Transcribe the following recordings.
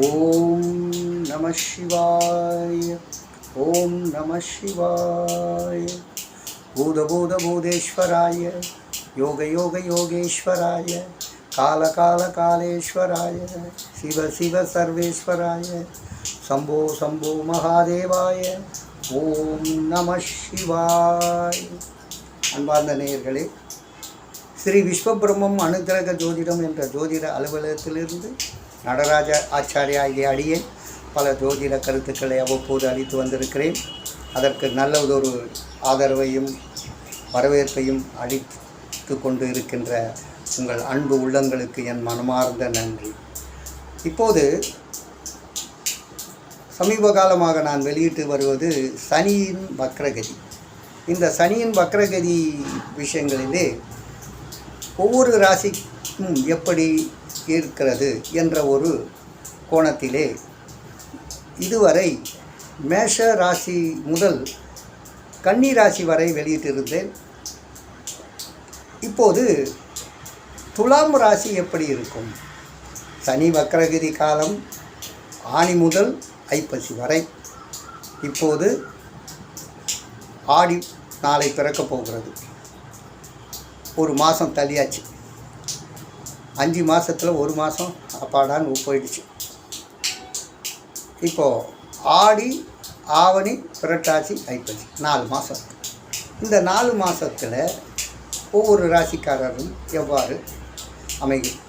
ஓம் நம சிவாய. ஓம் நம சிவாய. பூத பூத பூதேஸ்வராய, யோக யோக யோகேஸ்வராய, கால கால காலேஸ்வராய, சிவ சிவ சர்வேஸ்வராய, சம்போ சம்போ மகாதேவாய. ஓம் நம சிவாய. அன்பார்ந்த நேயர்களே, ஸ்ரீ விஸ்வபிரம்மம் அனுக்கிரக ஜோதிடம் என்ற ஜோதிட அலுவலகத்திலிருந்து நடராஜ ஆச்சாரியா ஆகிய அடியேன் பல ஜோதிட கருத்துக்களை அவ்வப்போது அளித்து வந்திருக்கிறேன். அதற்கு நல்லதொரு ஆதரவையும் வரவேற்பையும் அளித்து கொண்டு இருக்கின்ற உங்கள் அன்பு உள்ளங்களுக்கு என் மனமார்ந்த நன்றி. இப்போது சமீப காலமாக நான் வெளியிட்டு வருவது சனியின் வக்ரகதி. இந்த சனியின் வக்ரகதி விஷயங்களிலே ஒவ்வொரு ராசிக்கும் எப்படி இருக்கிறது என்ற ஒரு கோணத்திலே இதுவரை மேஷ ராசி முதல் கன்னி ராசி வரை வெளியிட்டிருந்தேன். இப்போது துலாம் ராசி எப்படி இருக்கும்? சனி வக்ரகதி காலம் ஆனி முதல் ஐப்பசி வரை. இப்போது ஆடி நாளை பிறக்கப் போகிறது. ஒரு மாதம் தள்ளியாச்சு. 5 மாதத்தில் ஒரு மாதம் அப்பாடான்னு போயிடுச்சு. இப்போது ஆடி ஆவணி புரட்டாசி ஐப்பசி 4 மாதம். இந்த 4 மாதத்தில் ஒவ்வொரு ராசிக்காரரும் எவ்வாறு அமையும்,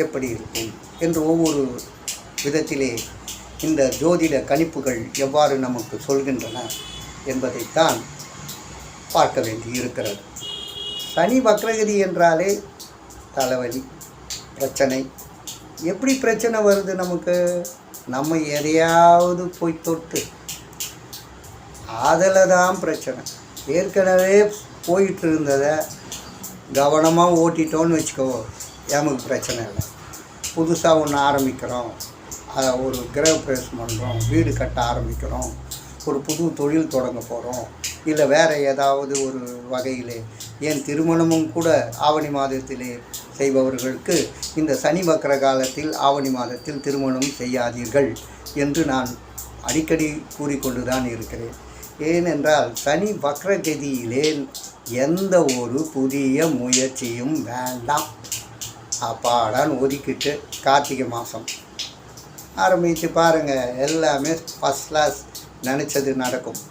எப்படி இருக்கும் என்று ஒவ்வொரு விதத்திலே இந்த ஜோதிட கணிப்புகள் எவ்வாறு நமக்கு சொல்கின்றன என்பதைத்தான் பார்க்க வேண்டி இருக்கிறது. சனி வக்ரகதி என்றாலே தலைவலி, பிரச்சனை. எப்படி பிரச்சனை வருது நமக்கு? நம்ம எதையாவது போய் தொட்டு அதில் தான் பிரச்சனை. ஏற்கனவே போயிட்டு இருந்ததை கவனமாக ஓட்டிட்டோன்னு வச்சுக்கோ, நமக்கு பிரச்சனை இல்லை. புதுசாக ஒன்று ஆரம்பிக்கிறோம், அதை ஒரு கிரகப்பிரவேசம் பண்ணுறோம், வீடு கட்ட ஆரம்பிக்கிறோம், ஒரு புது தொழில் தொடங்க போகிறோம், இல்லை வேறு ஏதாவது ஒரு வகையிலே, ஏன் திருமணமும் கூட ஆவணி மாதத்திலே செய்பவர்களுக்கு இந்த சனி வக்ர காலத்தில் ஆவணி மாதத்தில் திருமணம் செய்யாதீர்கள் என்று நான் அடிக்கடி கூறிக்கொண்டு தான் இருக்கிறேன். ஏனென்றால் சனி வக்ரகதியிலே எந்த ஒரு புதிய முயற்சியும் வேண்டாம். அப்பாடான்னு ஒதுக்கிட்டு கார்த்திகை மாதம் ஆரம்பித்து பாருங்கள், எல்லாமே ஃபஸ்ட் கிளாஸ், நினச்சது நடக்கும்.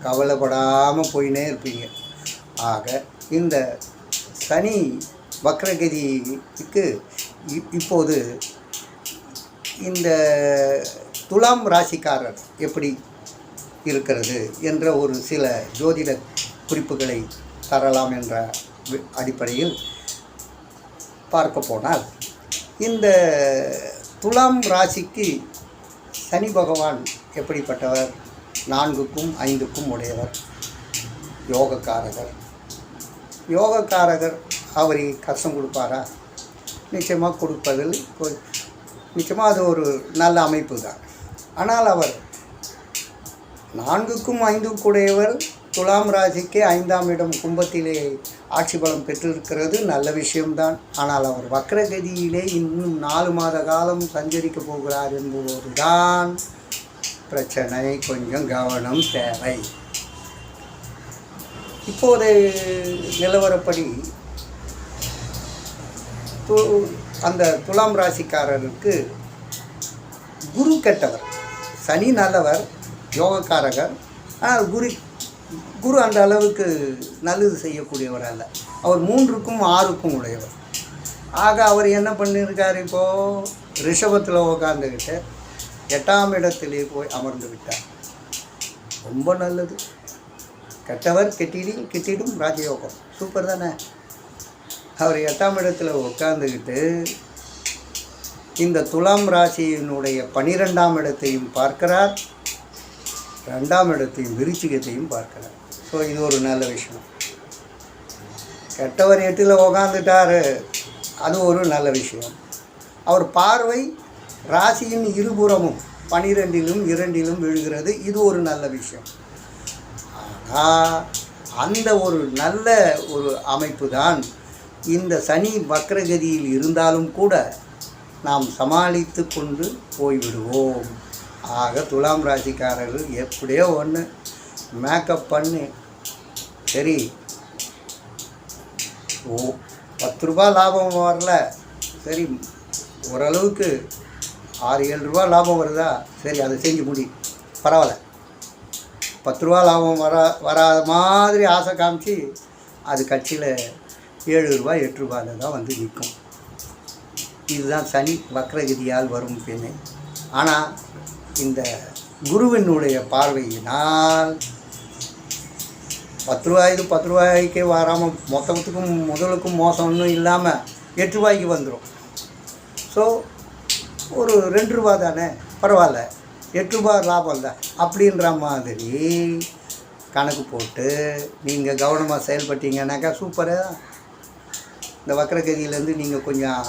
கவலைப்படாமல் போயினே இருப்பீங்க. ஆக இந்த சனி வக்ரகதிக்கு இப்போது இந்த துலாம் ராசிக்காரர் எப்படி இருக்கிறது என்ற ஒரு சில ஜோதிட குறிப்புகளை தரலாம் என்ற அடிப்படையில் பார்க்க போனால், இந்த துலாம் ராசிக்கு சனி பகவான் எப்படிப்பட்டவர்? 4க்கும் 5க்கும் உடையவர், யோகக்காரகர். யோகக்காரகர் அவரை கஷ்டம் கொடுப்பாரா? நிச்சயமாக கொடுப்பதில் நிச்சயமாக அது ஒரு நல்ல அமைப்பு தான். ஆனால் அவர் 4க்கும் 5க்கும் உடையவர் துலாம் ராசிக்கு 5ஆம் இடம் கும்பத்திலே ஆட்சி பலம் பெற்றிருக்கிறது, நல்ல விஷயம்தான். ஆனால் அவர் வக்ரகதியிலே இன்னும் 4 மாத காலம் சஞ்சரிக்க போகிறார் என்பது தான் பிரச்சனை. கொஞ்சம் கவனம் தேவை. இப்போது நிலவரப்படி அந்த துலாம் ராசிக்காரருக்கு குரு கெட்டவர், சனி நல்லவர், யோகக்காரகர். ஆனால் குரு அந்த அளவுக்கு நல்லது செய்யக்கூடியவர் அல்ல. அவர் 3க்கும் 6க்கும் உடையவர். ஆக அவர் என்ன பண்ணியிருக்கார்? இப்போது ரிஷபத்தில் உட்காந்துக்கிட்டு 8ஆம் இடத்திலே போய் அமர்ந்து விட்டார். ரொம்ப நல்லது. கெட்டவர் கெட்டிடும் ராஜயோகம். சூப்பர் தானே? அவர் 8ஆம் இடத்துல உட்காந்துக்கிட்டு இந்த துலாம் ராசியினுடைய 12ஆம் இடத்தையும் பார்க்கிறார், 2ஆம் இடத்தையும் விருச்சிகத்தையும் பார்க்கிறார். ஸோ இது ஒரு நல்ல விஷயம். கெட்டவர் 8ல் உட்காந்துட்டார், அது ஒரு நல்ல விஷயம். அவர் பார்வை ராசியின் இருபுறமும் 12லும் 2லும் விழுகிறது, இது ஒரு நல்ல விஷயம். ஆனால் அந்த ஒரு நல்ல ஒரு அமைப்பு தான் இந்த சனி வக்ரகதியில் இருந்தாலும் கூட நாம் சமாளித்து கொண்டு போய்விடுவோம். ஆக துலாம் ராசிக்காரர்கள் எப்படியோ ஒன்று மேக்கப் பண்ணி சரி 10 ரூபா லாபம் வரல, சரி ஓரளவுக்கு 6-7 ரூபா லாபம் வருதா, சரி அதை செஞ்சு முடி, பரவாயில்ல. 10 ரூபா லாபம் வராத மாதிரி ஆசை காமிச்சு அது கட்சியில் 7 ரூபா 8 ரூபாயில் தான் வந்து நிற்கும். இதுதான் சனி வக்ரகதியால் வரும் பெண்ணை. ஆனால் இந்த குருவினுடைய பார்வையினால் 10 ரூபாய்க்கு 10 ரூபாய்க்கே வராமல் மொத்தத்துக்கும் முதலுக்கும் மோசம்னு இல்லாமல் 8 ரூபாய்க்கு வந்துடும். ஸோ ஒரு 2 ரூபா தானே, பரவாயில்ல, 8 ரூபா லாபம் தான் அப்படின்ற மாதிரி கணக்கு போட்டு நீங்கள் கவனமாக செயல்பட்டீங்கன்னாக்கா சூப்பராக இந்த வக்ரகதியிலேருந்து நீங்கள் கொஞ்சம்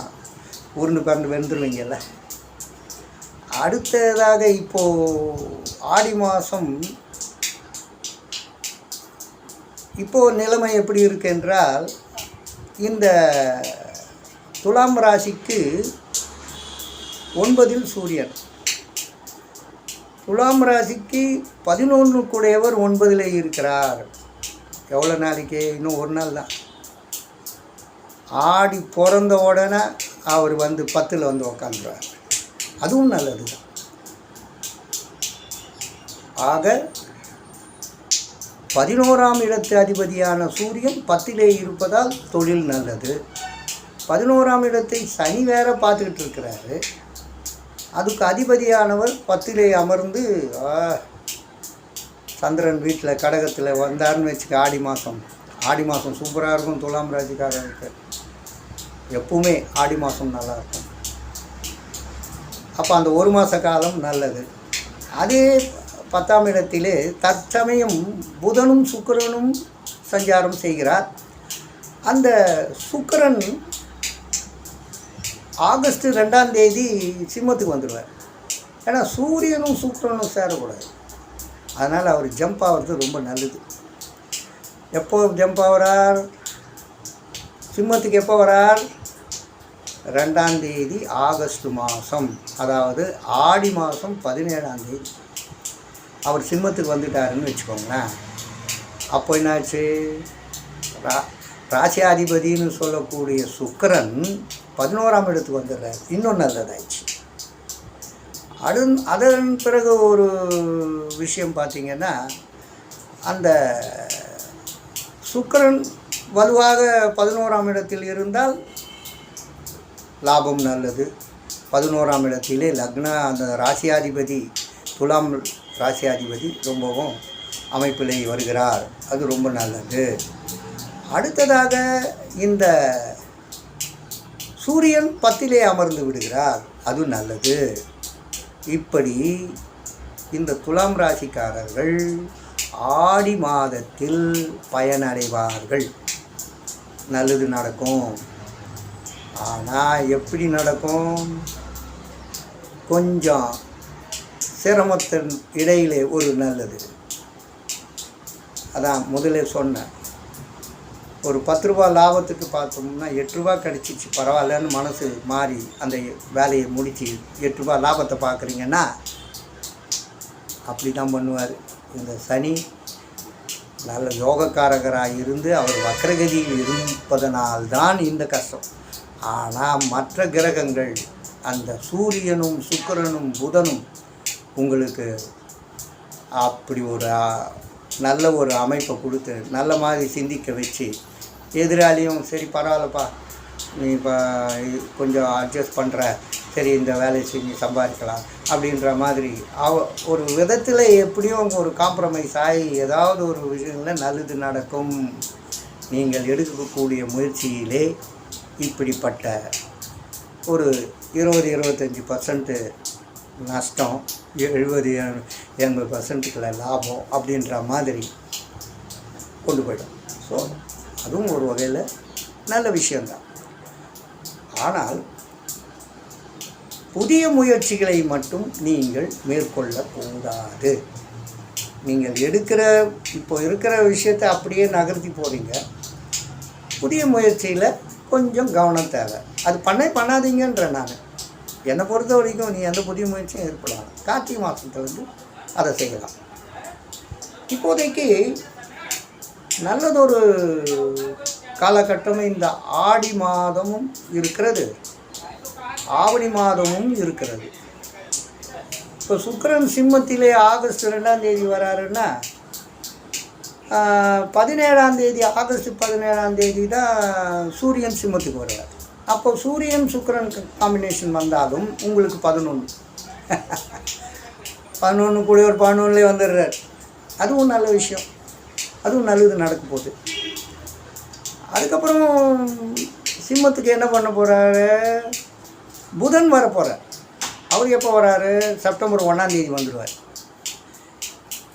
உருண்டு பறந்து வெந்துருவீங்கல்ல. அடுத்ததாக இப்போது ஆடி மாதம் இப்போது நிலைமை எப்படி இருக்கு என்றால், இந்த துலாம் ராசிக்கு 9ல் சூரியன், துலாம் ராசிக்கு 11 கூடையவர் 9ல் இருக்கிறார். எவ்வளோ நாளைக்கு? இன்னும் ஒரு நாள் தான். ஆடி பிறந்த உடனே அவர் வந்து 10ல் வந்து உக்காந்துருவார். அதுவும் நல்லது தான். ஆக 11ஆம் இடத்து அதிபதியான சூரியன் 10லே இருப்பதால் தொழில் நல்லது. 11ஆம் இடத்தை சனி வேற பார்த்துக்கிட்டு இருக்கிறாரு. அதுக்கு அதிபதியானவர் 10லே அமர்ந்து சந்திரன் வீட்டில் கடகத்தில் வந்தார்னு வச்சுக்க. ஆடி மாதம் சூப்பராக இருக்கும் துலாம் ராசிக்காரருக்கு. எப்பவுமே ஆடி மாதம் நல்லாயிருக்கும். அப்போ அந்த ஒரு மாத காலம் நல்லது. அதே 10ஆம் இடத்திலே தற்சமயம் புதனும் சுக்கிரனும் சஞ்சாரம் செய்கிறார். அந்த சுக்கிரன் ஆகஸ்ட் 2ஆம் தேதி சிம்மத்துக்கு வந்துடுவார். ஏன்னா சூரியனும் சுக்கிரனும் சேரக்கூடாது. அதனால் அவர் ஜம்ப் ஆகிறது ரொம்ப நல்லது. எப்போ ஜம்ப் ஆகிறார்? சிம்மத்துக்கு எப்போ வரார்? 2ஆம் தேதி ஆகஸ்ட் மாதம், அதாவது ஆடி மாதம் 17ஆம் தேதி அவர் சிம்மத்துக்கு வந்துட்டாருன்னு வச்சுக்கோங்களேன். அப்போ என்னாச்சு? ராசியாதிபதினு சொல்லக்கூடிய சுக்கிரன் 11ஆம் இடத்துக்கு வந்துடுறார். இன்னும் நல்லதாயிடுச்சு. அதன் பிறகு ஒரு விஷயம் பார்த்திங்கன்னா, அந்த சுக்கிரன் வலுவாக 11ஆம் இடத்தில் இருந்தால் லாபம் நல்லது. 11ஆம் இடத்திலே அந்த ராசியாதிபதி துலாம் ராசியாதிபதி ரொம்பவும் அமைப்பிலே வருகிறார். அது ரொம்ப நல்லது. அடுத்ததாக இந்த சூரியன் 10லே அமர்ந்து விடுகிறார். அது நல்லது. இப்படி இந்த துலாம் ராசிக்காரர்கள் ஆடி மாதத்தில் பயனடைவார்கள். நல்லது நடக்கும். ஆனால் எப்படி நடக்கும்? கொஞ்சம் சிரமத்தின் இடையிலே ஒரு நல்லது. அதான் முதலே சொன்னேன். ஒரு 10 ரூபா லாபத்துக்கு பார்த்தோம்னா 8 ரூபா கிடச்சிச்சு, பரவாயில்லன்னு மனசு மாறி அந்த வேலையை முடித்து 8 ரூபா லாபத்தை பார்க்குறீங்கன்னா அப்படி தான் பண்ணுவார். இந்த சனி நல்ல யோகக்காரகராக இருந்து அவர் வக்ரகதியில் இருப்பதனால்தான் இந்த கஷ்டம். ஆனால் மற்ற கிரகங்கள் அந்த சூரியனும் சுக்கிரனும் புதனும் உங்களுக்கு அப்படி ஒரு நல்ல ஒரு அமைப்பை கொடுத்து நல்ல மாதிரி சிந்திக்க வச்சு, எதிராளியும் சரி பரவாயில்லப்பா நீ இப்போ கொஞ்சம் அட்ஜஸ்ட் பண்ணுற, சரி இந்த வேலையை செஞ்சு சம்பாதிக்கலாம் அப்படின்ற மாதிரி ஒரு விதத்தில் எப்படியும் ஒரு காம்ப்ரமைஸ் ஆகி ஏதாவது ஒரு விஷயங்களில் நல்லது நடக்கும். நீங்கள் எடுக்கக்கூடிய முயற்சியிலே இப்படிப்பட்ட ஒரு 20-25% நஷ்டம், 70-80% லாபம் அப்படின்ற மாதிரி கொண்டு போய்டும். ஸோ அதுவும் ஒரு வகையில் நல்ல விஷயந்தான். ஆனால் புதிய முயற்சிகளை மட்டும் நீங்கள் மேற்கொள்ளக்கூடாது. நீங்கள் இப்போ இருக்கிற விஷயத்தை அப்படியே நகர்த்தி போகிறீங்க. புதிய முயற்சியில் கொஞ்சம் கவனம் தேவை. அது பண்ணாதீங்கன்ற நான் என்னை பொறுத்த வரைக்கும் நீ எந்த புதிய முயற்சியும் ஏற்படலாம். கார்த்திகை மாதத்துலேருந்து அதை செய்யலாம். இப்போதைக்கு நல்லதொரு காலகட்டம் இந்த ஆடி மாதமும் இருக்கிறது, ஆவணி மாதமும் இருக்கிறது. இப்போ சுக்கிரன் சிம்மத்திலே ஆகஸ்ட் 2ஆம் தேதி வராருன்னா 17ஆம் தேதி ஆகஸ்ட் 17ஆம் தேதி தான் சூரியன் சிம்மத்துக்கு வருவார். அப்போ சூரியன் சுக்கிரன் காம்பினேஷன் வந்தாலும் உங்களுக்கு 11 கூட ஒரு 11லே வந்துடுறார். அதுவும் நல்ல விஷயம், அதுவும் நல்லது நடக்க போகுது. அதுக்கப்புறம் சிம்மத்துக்கு என்ன பண்ண போகிறாரு, புதன் வர போகிறார். அவர் எப்போ வராரு, செப்டம்பர் 1ஆம் தேதி வந்துடுவார்.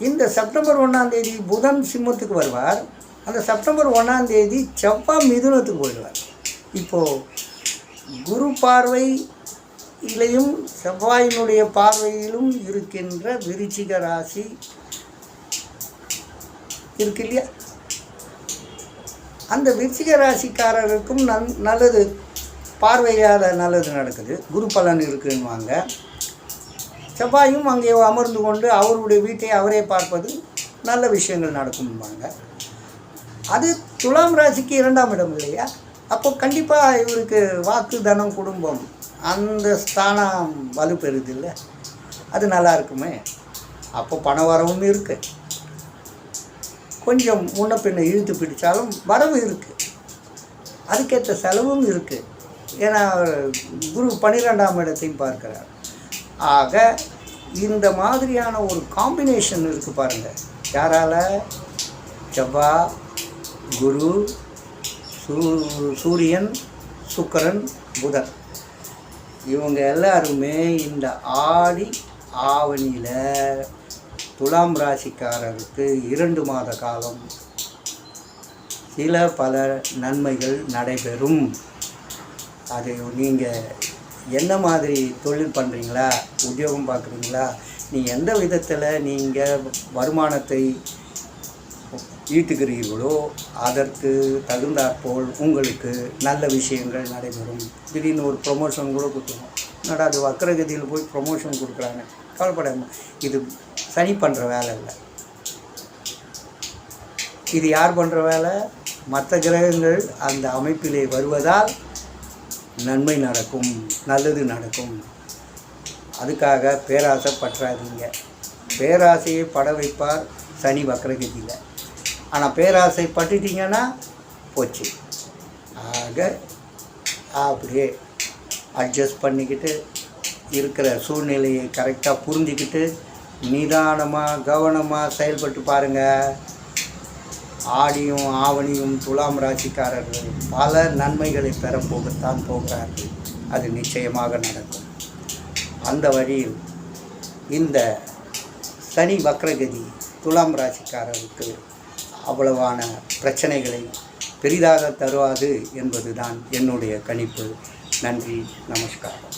இந்த செப்டம்பர் 1ஆம் தேதி புதன் சிம்மத்துக்கு வருவார். அந்த செப்டம்பர் 1ஆம் தேதி செவ்வாய் மிதுனத்துக்கு போயிடுவார். இப்போது குரு பார்வையிலையும் செவ்வாயினுடைய பார்வையிலும் இருக்கின்ற விருச்சிக ராசி இருக்கு இல்லையா, அந்த விருச்சிக ராசிக்காரருக்கும் நல்லது, பார்வையால் நல்லது நடக்குது, குரு பலன் இருக்குன்னுவாங்க. செவ்வாயும் அங்கே அமர்ந்து கொண்டு அவருடைய வீட்டை அவரே பார்ப்பது நல்ல விஷயங்கள் நடக்கும்பாங்க. அது துலாம் ராசிக்கு 2ஆம் இடம் இல்லையா, அப்போ கண்டிப்பாக இவருக்கு வாக்கு தனம் குடும்பம் அந்த ஸ்தானம் வலுப்பெறுது இல்லை, அது நல்லா இருக்குமே. அப்போ பண வரவும் இருக்குது, கொஞ்சம் முன்ன பின்ன இழுத்து பிடித்தாலும் வரவு இருக்குது, அதுக்கேற்ற செலவும் இருக்குது. ஏன்னா குரு 12ஆம் இடத்தையும் பார்க்கிறார். ஆக இந்த மாதிரியான ஒரு காம்பினேஷன் இருக்குது பாருங்கள். யாரால், செவ்வாய், குரு, சூரியன், சுக்கிரன், புதன், இவங்க எல்லாருமே இந்த ஆடி ஆவணியில் துலாம் ராசிக்காரருக்கு 2 மாத காலம் சில பல நன்மைகள் நடைபெறும். அது நீங்கள் என்ன மாதிரி தொழில் பண்ணுறீங்களா, உத்தியோகம் பார்க்குறீங்களா, நீங்கள் எந்த விதத்தில் நீங்கள் வருமானத்தை ஈட்டுகிறீர்களோ அதற்கு தகுந்தாற்போல் உங்களுக்கு நல்ல விஷயங்கள் நடைபெறும். திடீர்னு ஒரு ப்ரொமோஷன் கூட கொடுத்துருவோம். என்னடா அது வக்ரகதியில் போய் ப்ரொமோஷன் கொடுக்குறாங்க, கவலைப்படாமல். இது சனி பண்ணுற வேலை இல்லை, இது யார் பண்ணுற வேலை, மற்ற கிரகங்கள் அந்த அமைப்பிலே வருவதால் நன்மை நடக்கும், நல்லது நடக்கும். அதுக்காக பேராசை பற்றாதீங்க. பேராசையை பட வைப்பார் சனி வக்ரகதியில். ஆனால் பேராசை பட்டுட்டிங்கன்னா போச்சு. ஆக அப்படியே அட்ஜஸ்ட் பண்ணிக்கிட்டு இருக்கிற சூழ்நிலையை கரெக்டாக புரிஞ்சிக்கிட்டு நிதானமாக கவனமாக செயல்பட்டு பாருங்கள். ஆடியும் ஆவணியும் துலாம் ராசிக்காரர்கள் பல நன்மைகளை பெற போகத்தான் போகிறார்கள். அது நிச்சயமாக நடக்கும். அந்த வழியில் இந்த சனி வக்ரகதி துலாம் ராசிக்காரருக்கு அவ்வளவான பிரச்சனைகளை பெரிதாக தருவாது என்பதுதான் என்னுடைய கணிப்பு. நன்றி, நமஸ்காரம்.